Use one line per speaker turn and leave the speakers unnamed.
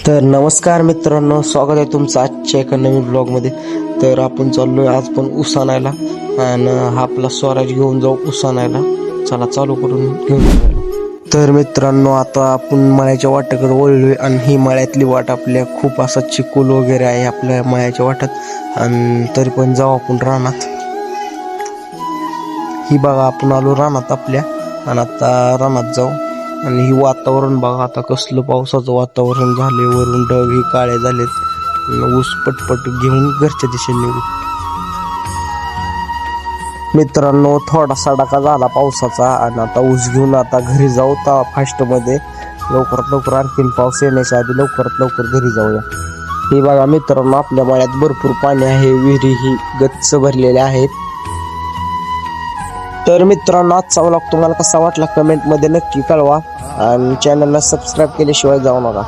तर नमस्कार मित्रांनो, स्वागत आहे तुमचं आजच्या एका नवीन ब्लॉगमध्ये. तर आपण चाललोय आज पण ऊस आणायला आणि हा आपला स्वराज घेऊन जाऊ ऊस आणायला. चला चालू करून घेऊन जाऊया. तर मित्रांनो, आता आपण मळ्याच्या वाट्याकडे वळलोय आणि ही मळ्यातली वाट आपल्या खूप असा चिकोल वगैरे आहे आपल्या मळ्याच्या वाट्यात. आणि तरी पण जाऊ आपण रानात. ही बघा आपण आलो रानात आपल्या आणि आता रानात जाऊ. आणि ही वातावरण बघा आता कसलं पावसाचं वातावरण झाले, वरून ढग ही काळे झालेत. ऊस पटपट घेऊन घरच्या दिशेने निघू. मित्रांनो, थोडासा डका झाला पावसाचा आणि आता ऊस घेऊन आता घरी जाऊ फास्ट मध्ये. लवकरात लवकर आणखीन पाऊस येण्याच्या आधी लवकरात लवकर घरी जाऊया. हे बघा मित्रांनो, आपल्या मळ्यात भरपूर पाणी आहे, विहिरी ही गच्च भरलेल्या आहेत. तर मित्रांनो, आजचा व्लॉग तुम्हाला कसा वाटला कमेंट मध्ये नक्की कळवा आणि चॅनलला सबस्क्राईब केल्याशिवाय जाऊ नका.